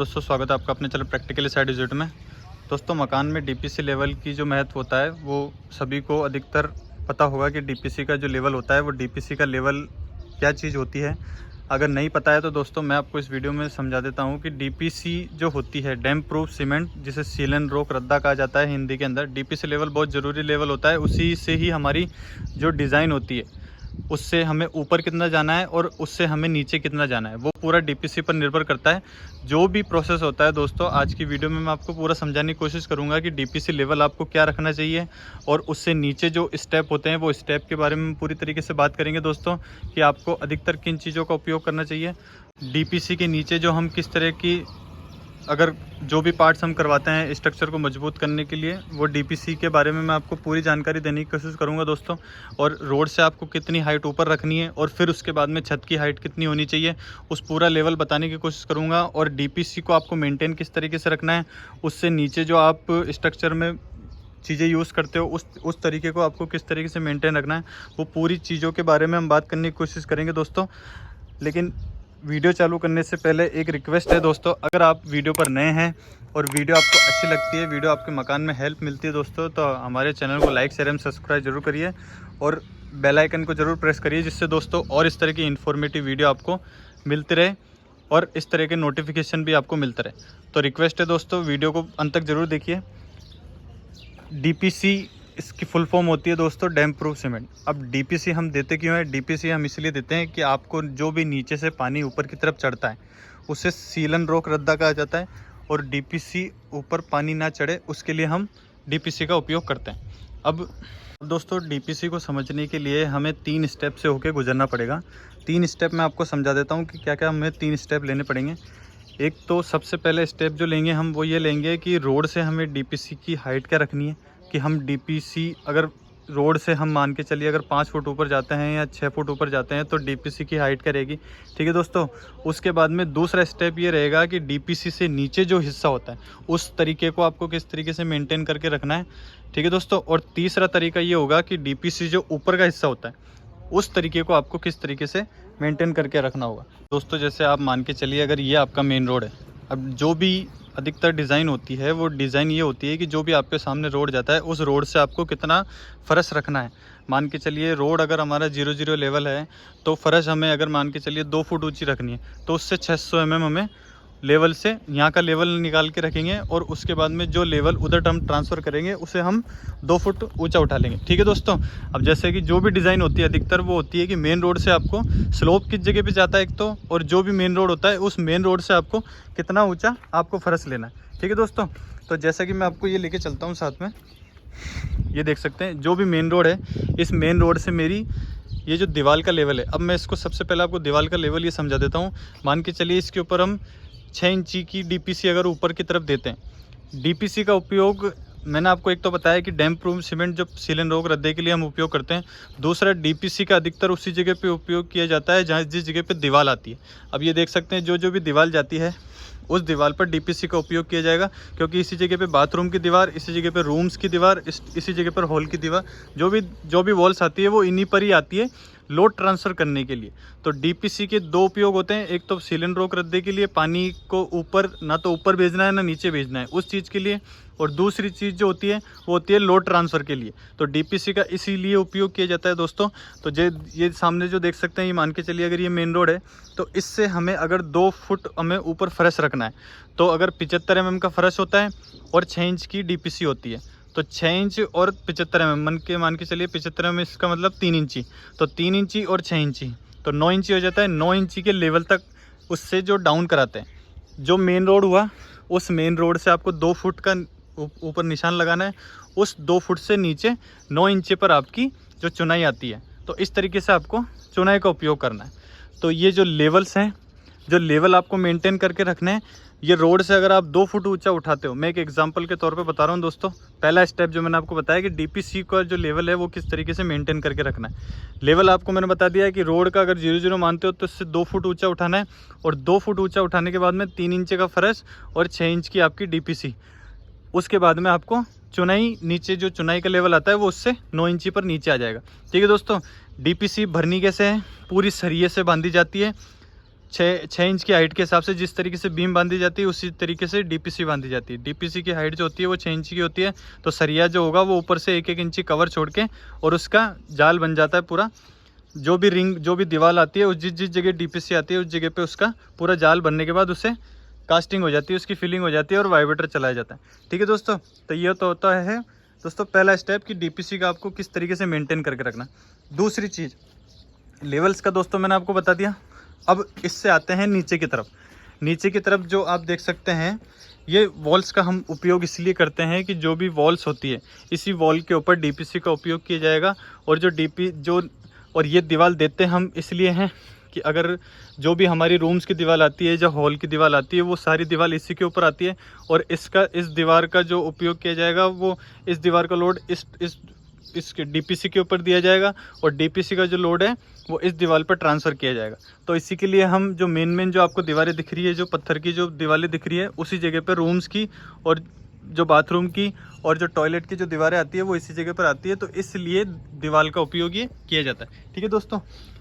दोस्तों स्वागत है आपका अपने चैनल प्रैक्टिकली साइड विजिट में। दोस्तों मकान में डीपीसी लेवल की जो महत्व होता है वो सभी को अधिकतर पता होगा कि डीपीसी का जो लेवल होता है वो डीपीसी का लेवल क्या चीज़ होती है। अगर नहीं पता है तो दोस्तों मैं आपको इस वीडियो में समझा देता हूँ कि डीपीसी जो होती है डैम्प प्रूफ सीमेंट, जिसे सील एंड रॉक रद्दा कहा जाता है हिंदी के अंदर। डीपीसी लेवल बहुत ज़रूरी लेवल होता है, उसी से ही हमारी जो डिज़ाइन होती है उससे हमें ऊपर कितना जाना है और उससे हमें नीचे कितना जाना है वो पूरा डीपीसी पर निर्भर करता है। जो भी प्रोसेस होता है दोस्तों, आज की वीडियो में मैं आपको पूरा समझाने की कोशिश करूंगा कि डीपीसी लेवल आपको क्या रखना चाहिए और उससे नीचे जो स्टेप होते हैं वो स्टेप के बारे में पूरी तरीके से बात करेंगे दोस्तों, कि आपको अधिकतर किन चीज़ों का उपयोग करना चाहिए। डीपीसी के नीचे जो हम किस तरह की अगर जो भी पार्ट्स हम करवाते हैं स्ट्रक्चर को मजबूत करने के लिए, वो डीपीसी के बारे में मैं आपको पूरी जानकारी देने की कोशिश करूंगा दोस्तों। और रोड से आपको कितनी हाइट ऊपर रखनी है और फिर उसके बाद में छत की हाइट कितनी होनी चाहिए, उस पूरा लेवल बताने की कोशिश करूंगा। और डीपीसी को आपको मेंटेन किस तरीके से रखना है, उससे नीचे जो आप स्ट्रक्चर में चीज़ें यूज़ करते हो उस तरीके को आपको किस तरीके से मेंटेन रखना है, वो पूरी चीज़ों के बारे में हम बात करने की कोशिश करेंगे दोस्तों। लेकिन वीडियो चालू करने से पहले एक रिक्वेस्ट है दोस्तों, अगर आप वीडियो पर नए हैं और वीडियो आपको अच्छी लगती है, वीडियो आपके मकान में हेल्प मिलती है दोस्तों, तो हमारे चैनल को लाइक शेयर एंड सब्सक्राइब जरूर करिए और बेल आइकन को ज़रूर प्रेस करिए, जिससे दोस्तों और इस तरह की इन्फॉर्मेटिव वीडियो आपको मिलती रहे और इस तरह के नोटिफिकेशन भी आपको मिलते रहे। तो रिक्वेस्ट है दोस्तों, वीडियो को अंत तक ज़रूर देखिए। डीपीसी इसकी फुल फॉर्म होती है दोस्तों डैम्प प्रूफ सीमेंट। अब डीपीसी हम देते क्यों है? डीपीसी हम इसलिए देते हैं कि आपको जो भी नीचे से पानी ऊपर की तरफ चढ़ता है उसे सील एंड रॉक रद्दा कहा जाता है, और डीपीसी ऊपर पानी ना चढ़े उसके लिए हम डीपीसी का उपयोग करते हैं। अब दोस्तों डीपीसी को समझने के लिए हमें 3 स्टेप से होकर गुजरना पड़ेगा। 3 स्टेप मैं आपको समझा देता हूँ कि क्या क्या हमें 3 स्टेप लेने पड़ेंगे। एक तो सबसे पहले स्टेप जो लेंगे हम वो ये लेंगे कि रोड से हमें डीपीसी की हाइट क्या रखनी है, कि हम डीपीसी अगर रोड से हम मान के चलिए अगर 5 फुट ऊपर जाते हैं या 6 फुट ऊपर जाते हैं तो डीपीसी की हाइट क्या रहेगी। ठीक है दोस्तों। उसके बाद में दूसरा स्टेप ये रहेगा कि डीपीसी से नीचे जो हिस्सा होता है उस तरीके को आपको किस तरीके से मेंटेन करके रखना है। ठीक है दोस्तों। और तीसरा तरीका ये होगा कि डीपीसी जो ऊपर का हिस्सा होता है उस तरीके को आपको किस तरीके से मेंटेन करके रखना होगा। दोस्तों जैसे आप मान के चलिए अगर ये आपका मेन रोड है, अब जो भी अधिकतर डिज़ाइन होती है वो डिज़ाइन ये होती है कि जो भी आपके सामने रोड जाता है उस रोड से आपको कितना फर्श रखना है। मान के चलिए रोड अगर हमारा 0-0 लेवल है तो फर्श हमें अगर मान के चलिए 2 फुट ऊंची रखनी है, तो उससे 600 mm हमें लेवल से यहाँ का लेवल निकाल के रखेंगे और उसके बाद में जो लेवल उधर हम ट्रांसफ़र करेंगे उसे हम 2 फुट ऊंचा उठा लेंगे। ठीक है दोस्तों। अब जैसे कि जो भी डिज़ाइन होती है अधिकतर वो होती है कि मेन रोड से आपको स्लोप किस जगह पे जाता है एक तो, और जो भी मेन रोड होता है उस मेन रोड से आपको कितना ऊंचा आपको फर्श लेना है। ठीक है दोस्तों। तो जैसा कि मैं आपको ये लेके चलता हूँ साथ में, ये देख सकते हैं जो भी मेन रोड है, इस मेन रोड से मेरी ये जो दीवार का लेवल है, अब मैं इसको सबसे पहले आपको दीवार का लेवल ये समझा देता हूँ। मान के चलिए इसके ऊपर हम 6 इंची की डीपीसी अगर ऊपर की तरफ देते हैं, डीपीसी का उपयोग मैंने आपको एक तो बताया कि डैम्प प्रूफ सीमेंट जो सील एंड रॉक रद्दे के लिए हम उपयोग करते हैं। दूसरा, डीपीसी का अधिकतर उसी जगह पे उपयोग किया जाता है जहाँ जिस जगह पे दीवार आती है। अब ये देख सकते हैं जो भी दीवार जाती है उस दीवार पर डीपीसी का उपयोग किया जाएगा, क्योंकि इसी जगह पे बाथरूम की दीवार, इसी जगह पे रूम्स की दीवार, इसी जगह पर हॉल की दीवार, जो भी वॉल्स आती है वो इन्हीं पर ही आती है लोड ट्रांसफ़र करने के लिए। तो डीपीसी के 2 उपयोग होते हैं, एक तो सील एंड रॉक रद्दे के लिए पानी को ऊपर ना तो ऊपर भेजना है ना नीचे भेजना है उस चीज़ के लिए, और दूसरी चीज़ जो होती है वो होती है लोड ट्रांसफ़र के लिए। तो डीपीसी का इसीलिए उपयोग किया जाता है दोस्तों। तो ये सामने जो देख सकते हैं, ये मान के चलिए अगर ये मेन रोड है तो इससे हमें अगर 2 फुट हमें ऊपर फर्श रखना है, तो अगर 75 mm का फर्श होता है और 6 इंच की डीपीसी होती है, तो 6 इंच और 75 mm मान के चलिए 75 mm इसका मतलब 3 इंची, तो 3 इंची और 6 इंची तो 9 इंची हो जाता है। 9 इंची के लेवल तक उससे जो डाउन कराते हैं, जो मेन रोड हुआ उस मेन रोड से आपको 2 फुट का ऊपर निशान लगाना है, उस 2 फुट से नीचे 9 इंची पर आपकी जो चुनाई आती है, तो इस तरीके से आपको चुनाई का उपयोग करना है। तो ये जो लेवल्स हैं, जो लेवल आपको मेंटेन करके रखने हैं, ये रोड से अगर आप 2 फुट ऊंचा उठाते हो, मैं एक एग्जांपल के तौर पे बता रहा हूँ दोस्तों। पहला स्टेप जो मैंने आपको बताया कि डीपीसी का जो लेवल है वो किस तरीके से मेंटेन करके रखना है। लेवल आपको मैंने बता दिया है कि रोड का अगर 0-0 मानते हो तो इससे 2 फुट ऊंचा उठाना है, और 2 फुट ऊंचा उठाने के बाद में 3 इंच का फर्श और 6 इंच की आपकी डीपीसी। उसके बाद में आपको चुनाई, नीचे जो चुनाई का लेवल आता है वो उससे 9 इंची पर नीचे आ जाएगा। ठीक है दोस्तों। डीपीसी भरनी कैसे है? पूरी सरिये से बांधी जाती है। छः इंच की हाइट के हिसाब से जिस तरीके से बीम बांधी जाती है उसी तरीके से डीपीसी बांधी जाती है। डीपीसी की हाइट जो होती है वो 6 इंच की होती है, तो सरिया जो होगा वो ऊपर से 1-1 इंची कवर छोड़ के और उसका जाल बन जाता है पूरा। जो भी रिंग, जो भी दीवार आती है, उस जिस जिस जगह डीपीसी आती है उस जगह पे उसका पूरा जाल बनने के बाद उसे कास्टिंग हो जाती है, उसकी फिलिंग हो जाती है और वाइब्रेटर चलाया जाता है। ठीक है दोस्तों, तो ये तो होता है दोस्तों पहला स्टेप कि डीपीसी का आपको किस तरीके से मेंटेन करके रखना। दूसरी चीज़ लेवल्स का दोस्तों मैंने आपको बता दिया। अब इससे आते हैं नीचे की तरफ। नीचे की तरफ जो आप देख सकते हैं, ये वॉल्स का हम उपयोग इसलिए करते हैं कि जो भी वॉल्स होती है इसी वॉल के ऊपर डीपीसी का उपयोग किया जाएगा। और ये दीवार देते हम इसलिए हैं कि अगर जो भी हमारी रूम्स की दीवार आती है, जो हॉल की दीवार आती है, वो सारी दीवार इसी के ऊपर आती है और इस दीवार का जो उपयोग किया जाएगा वो इस दीवार का लोड इसके डीपीसी के ऊपर दिया जाएगा और डीपीसी का जो लोड है वो इस दीवार पर ट्रांसफ़र किया जाएगा। तो इसी के लिए हम जो मेन जो आपको दीवारें दिख रही है, जो पत्थर की जो दीवारें दिख रही है, उसी जगह पर रूम्स की और जो बाथरूम की और जो टॉयलेट की जो दीवारें आती है वो इसी जगह पर आती है, तो इसलिए दीवार का उपयोग ये किया जाता है। ठीक है दोस्तों,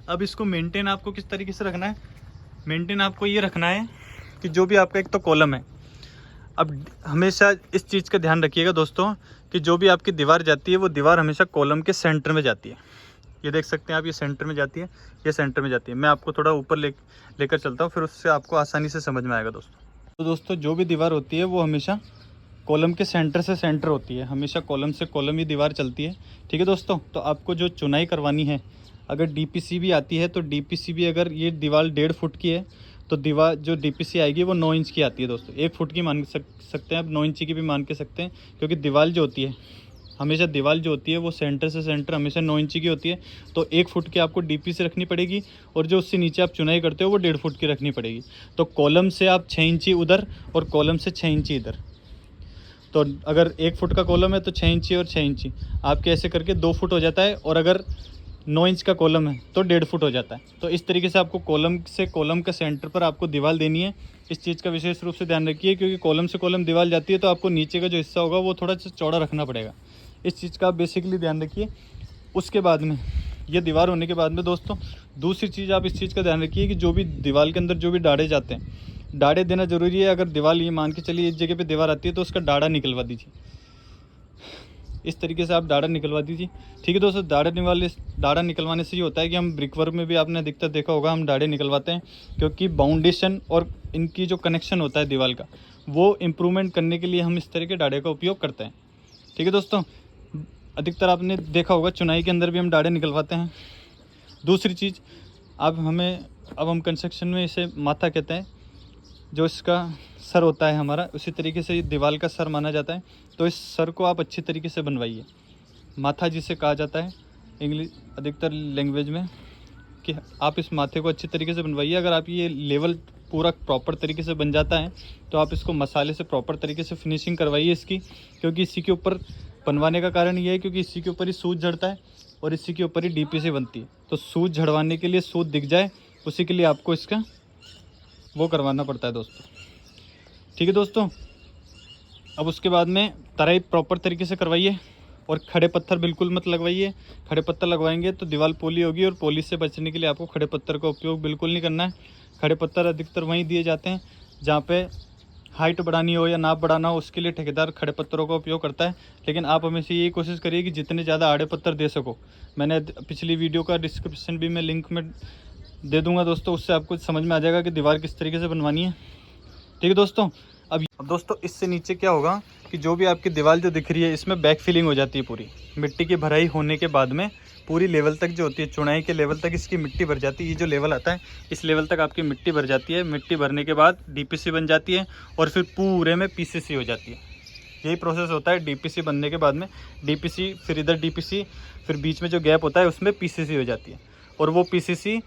अब इसको मेंटेन आपको किस तरीके से रखना है। मेंटेन आपको ये रखना है कि जो भी आपका एक तो कॉलम है, अब हमेशा इस चीज़ का ध्यान रखिएगा दोस्तों कि जो भी आपकी दीवार जाती है वो दीवार हमेशा कॉलम के सेंटर में जाती है। ये देख सकते हैं आप, ये सेंटर में जाती है, ये सेंटर में जाती है। मैं आपको थोड़ा ऊपर लेकर चलता हूँ, फिर उससे आपको आसानी से समझ में आएगा दोस्तों। तो दोस्तों जो भी दीवार होती है वो हमेशा कॉलम के सेंटर से सेंटर होती है, हमेशा कॉलम से कॉलम ही दीवार चलती है। ठीक है दोस्तों, तो आपको जो चुनाई करवानी है, अगर डीपीसी भी आती है तो डीपीसी भी अगर ये दीवार 1.5 फुट की है तो दीवार जो डीपीसी आएगी वो 9 इंच की आती है दोस्तों। 1 फुट की मान सकते हैं आप, 9 इंच की भी मान के सकते हैं, क्योंकि दीवार जो होती है हमेशा वो सेंटर से सेंटर हमेशा 9 इंच की होती है। तो 1 फुट की आपको डीपीसी रखनी पड़ेगी और जो उससे नीचे आप चुनाई करते हो वो 1.5 फुट की रखनी पड़ेगी। तो कॉलम से आप 6 इंची उधर और कॉलम से 6 इंची इधर, तो अगर 1 फुट का कॉलम है तो 6 इंची और 6 इंची आपके ऐसे करके 2 फुट हो जाता है, और अगर 9 इंच का कॉलम है तो 1.5 फुट हो जाता है। तो इस तरीके से आपको कॉलम से कॉलम के सेंटर पर आपको दीवार देनी है। इस चीज़ का विशेष रूप से ध्यान रखिए, क्योंकि कॉलम से कॉलम दीवार जाती है तो आपको नीचे का जो हिस्सा होगा वो थोड़ा सा चौड़ा रखना पड़ेगा। इस चीज़ का आप बेसिकली ध्यान रखिए। उसके बाद में ये दीवार होने के बाद में दोस्तों दूसरी चीज़ आप इस चीज़ का ध्यान रखिए कि जो भी दीवार के अंदर जो भी डाढ़े जाते हैं, डाढ़े देना ज़रूरी है। अगर दीवार ये मान के चलिए इस जगह पे दीवार आती है तो उसका डाढ़ा निकलवा दीजिए। इस तरीके से आप डाढ़ा निकलवा दीजिए। ठीक है दोस्तों, डाढ़ा निकलवाने से ये होता है कि हम ब्रिक वर्क में भी आपने अधिकतर देखा होगा हम डाढ़े निकलवाते हैं, क्योंकि बाउंडेशन और इनकी जो कनेक्शन होता है दीवार का वो इम्प्रूवमेंट करने के लिए हम इस तरह के डाढ़े का उपयोग करते हैं। ठीक है दोस्तों, अधिकतर आपने देखा होगा चुनाई के अंदर भी हम डाढ़े निकलवाते हैं। दूसरी चीज़ अब हम कंस्ट्रक्शन में इसे माथा कहते हैं, जो इसका सर होता है हमारा, उसी तरीके से दीवार का सर माना जाता है। तो इस सर को आप अच्छी तरीके से बनवाइए। माथा जिसे कहा जाता है इंग्लिश अधिकतर लैंग्वेज में, कि आप इस माथे को अच्छी तरीके से बनवाइए। अगर आप ये लेवल पूरा प्रॉपर तरीके से बन जाता है तो आप इसको मसाले से प्रॉपर तरीके से फिनिशिंग करवाइए इसकी, क्योंकि इसी के ऊपर बनवाने का कारण ये है क्योंकि इसी के ऊपर ही सूत झड़ता है और इसी के ऊपर ही डीपीसी बनती है। तो सूत झड़वाने के लिए, सूत दिख जाए उसी के लिए आपको इसका वो करवाना पड़ता है दोस्तों। ठीक है दोस्तों, अब उसके बाद में तराई प्रॉपर तरीके से करवाइए और खड़े पत्थर बिल्कुल मत लगवाइए। खड़े पत्थर लगवाएंगे तो दीवार पोली होगी, और पोली से बचने के लिए आपको खड़े पत्थर का उपयोग बिल्कुल नहीं करना है। खड़े पत्थर अधिकतर वहीं दिए जाते हैं जहाँ पे हाइट बढ़ानी हो या नाप बढ़ाना हो, उसके लिए ठेकेदार खड़े पत्थरों का उपयोग करता है। लेकिन आप हमेशा यही कोशिश करिए कि जितने ज़्यादा आड़े पत्थर दे सको। मैंने पिछली वीडियो का डिस्क्रिप्शन भी मैं लिंक में दे दूंगा दोस्तों, उससे आपको समझ में आ जाएगा कि दीवार किस तरीके से बनवानी है। ठीक है दोस्तों, अब दोस्तों इससे नीचे क्या होगा कि जो भी आपकी दीवार जो दिख रही है इसमें बैक फिलिंग हो जाती है पूरी। मिट्टी की भराई होने के बाद में पूरी लेवल तक जो होती है, चुनाई के लेवल तक इसकी मिट्टी भर जाती है। ये जो लेवल आता है इस लेवल तक आपकी मिट्टी भर जाती है। मिट्टी भरने के बाद डीपीसी बन जाती है और फिर पूरे में पीसीसी हो जाती है। यही प्रोसेस होता है डीपीसी बनने के बाद में। डीपीसी फिर इधर डीपीसी, फिर बीच में जो गैप होता है उसमें पीसीसी हो जाती है। और वो पीसीसी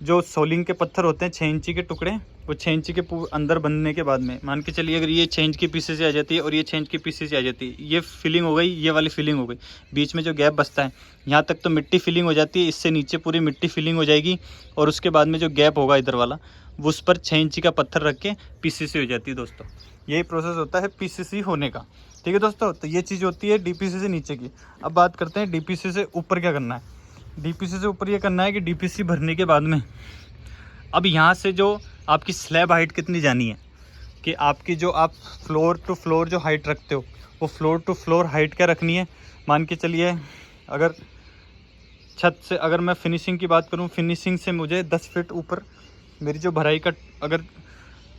जो सोलिंग के पत्थर होते हैं 6 इंची के टुकड़े, वो 6 इंची के अंदर बनने के बाद में मान के चलिए अगर ये 6 इंच की पीसीसी आ जाती है और ये 6 इंच की पीसीसी आ जाती है, ये फिलिंग हो गई, ये वाली फिलिंग हो गई। बीच में जो गैप बचता है यहाँ तक तो मिट्टी फिलिंग हो जाती है, इससे नीचे पूरी मिट्टी फिलिंग हो जाएगी। और उसके बाद में जो गैप होगा इधर वाला, वो उस पर 6 इंची का पत्थर रख के पीसीसी हो जाती है दोस्तों। यही प्रोसेस होता है पीसीसी होने का। ठीक है दोस्तों, तो ये चीज़ होती है डीपीसी से नीचे की। अब बात करते हैं डीपीसी से ऊपर क्या करना है। डीपीसी से ऊपर ये करना है कि डीपीसी भरने के बाद में अब यहाँ से जो आपकी स्लैब हाइट कितनी जानी है कि आपकी जो आप फ्लोर टू फ्लोर जो हाइट रखते हो वो फ्लोर टू फ्लोर हाइट क्या रखनी है। मान के चलिए अगर छत से अगर मैं फिनिशिंग की बात करूं, फिनिशिंग से मुझे 10 फीट ऊपर मेरी जो भराई का अगर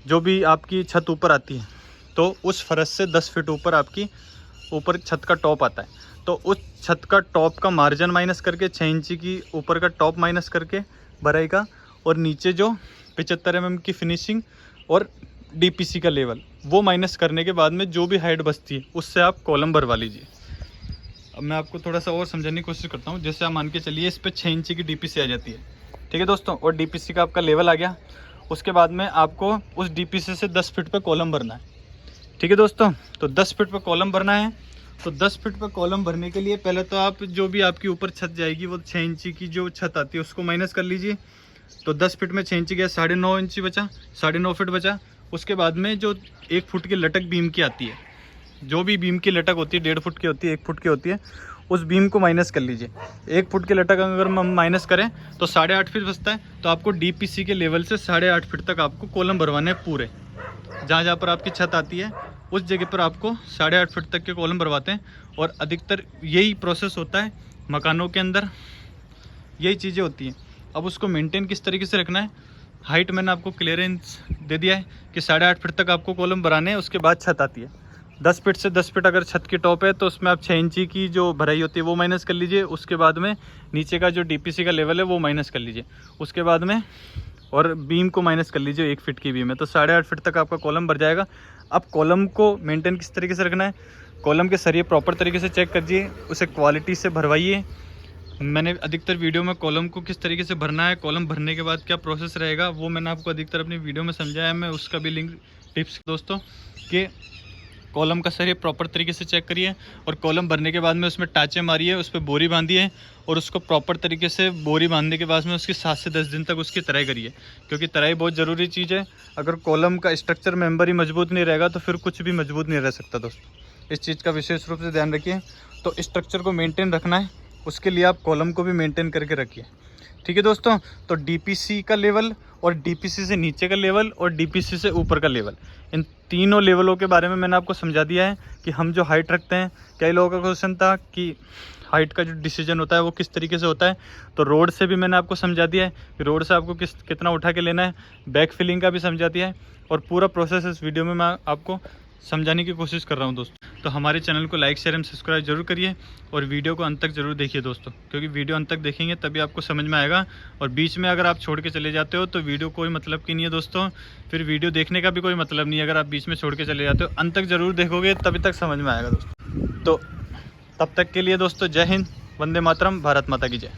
जो भी आपकी छत ऊपर आती है तो उस फरश से 10 फीट ऊपर आपकी ऊपर छत का टॉप आता है। तो उस छत का टॉप का मार्जिन माइनस करके 6 इंची की ऊपर का टॉप माइनस करके भराई का, और नीचे जो 75 mm की फिनिशिंग और डीपीसी का लेवल वो माइनस करने के बाद में जो भी हाइट बचती है उससे आप कॉलम भरवा लीजिए। अब मैं आपको थोड़ा सा और समझाने की कोशिश करता हूँ। जैसे आप मान के चलिए इस पर 6 इंची की डीपीसी आ जाती है, ठीक है दोस्तों, और डीपीसी का आपका लेवल आ गया। उसके बाद में आपको उस डीपीसी से 10 फीट पे कॉलम भरना है, ठीक है दोस्तों। तो 10 फीट पे कॉलम भरना है। तो 10 फीट पे कॉलम भरने के लिए पहले तो आप जो भी आपकी ऊपर छत जाएगी वो 6 इंची की जो छत आती है उसको माइनस कर लीजिए। तो 10 फीट में 6 इंची गया, 9.5 इंची बचा, 9.5 फीट बचा। उसके बाद में जो 1 फुट की लटक बीम की आती है, जो भी बीम की लटक होती है 1.5 फुट की होती है, 1 फुट की होती है, उस बीम को माइनस कर लीजिए। 1 फुट की लटक अगर हम माइनस करें तो 8.5 फीट बचता है। तो आपको डीपीसी के लेवल से 8.5 फीट तक आपको कॉलम भरवाने हैं पूरे। जहाँ जहाँ पर आपकी छत आती है उस जगह पर आपको 8.5 फीट तक के कॉलम भरवाते हैं। और अधिकतर यही प्रोसेस होता है मकानों के अंदर, यही चीज़ें होती हैं। अब उसको मेंटेन किस तरीके से रखना है, हाइट मैंने आपको क्लियरेंस दे दिया है कि 8.5 फीट तक आपको कॉलम भराने हैं। उसके बाद छत आती है 10 फीट से 10 फीट अगर छत की टॉप है तो उसमें आप 6 इंची की जो भराई होती है वो माइनस कर लीजिए। उसके बाद में नीचे का जो डीपीसी का लेवल है वो माइनस कर लीजिए। उसके बाद में और बीम को माइनस कर लीजिए, 1 फीट की बीम है तो 8.5 फीट तक आपका कॉलम भर जाएगा। अब कॉलम को मेंटेन किस तरीके से रखना है, कॉलम के सरिये प्रॉपर तरीके से चेक करिए, उसे क्वालिटी से भरवाइए। मैंने अधिकतर वीडियो में कॉलम को किस तरीके से भरना है, कॉलम भरने के बाद क्या प्रोसेस रहेगा वो मैंने आपको अधिकतर अपनी वीडियो में समझाया है। मैं उसका भी लिंक टिप्स दोस्तों कि कॉलम का सरिया प्रॉपर तरीके से चेक करिए, और कॉलम भरने के बाद में उसमें टाँचे मारिए, उस पर बोरी बांधिए, और उसको प्रॉपर तरीके से बोरी बांधने के बाद में उसकी 7 से 10 दिन तक उसकी तराई करिए, क्योंकि तराई बहुत ज़रूरी चीज़ है। अगर कॉलम का स्ट्रक्चर मेंबर ही मजबूत नहीं रहेगा तो फिर कुछ भी मजबूत नहीं रह सकता दोस्तों। इस चीज़ का विशेष रूप से ध्यान रखिए। तो स्ट्रक्चर को मेनटेन रखना है, उसके लिए आप कॉलम को भी मेंटेन करके रखिए, ठीक है दोस्तों। तो डीपीसी का लेवल और डीपीसी से नीचे का लेवल और डीपीसी से ऊपर का लेवल, इन तीनों लेवलों के बारे में मैंने आपको समझा दिया है कि हम जो हाइट रखते हैं। कई लोगों का क्वेश्चन था कि हाइट का जो डिसीजन होता है वो किस तरीके से होता है, तो रोड से भी मैंने आपको समझा दिया है कि रोड से आपको कितना उठा के लेना है। बैक फिलिंग का भी समझा दिया है, और पूरा प्रोसेस इस वीडियो में मैं आपको समझाने की कोशिश कर रहा हूं दोस्तों। तो हमारे चैनल को लाइक शेयर एंड सब्सक्राइब जरूर करिए, और वीडियो को अंत तक जरूर देखिए दोस्तों, क्योंकि वीडियो अंत तक देखेंगे तभी आपको समझ में आएगा। और बीच में अगर आप छोड़ के चले जाते हो तो वीडियो कोई मतलब की नहीं है दोस्तों, फिर वीडियो देखने का भी कोई मतलब नहीं है। अगर आप बीच में छोड़ के चले जाते हो, अंत तक जरूर देखोगे तभी तक समझ में आएगा दोस्तों। तो तब तक के लिए दोस्तों जय हिंद, वंदे मातरम, भारत माता की जय।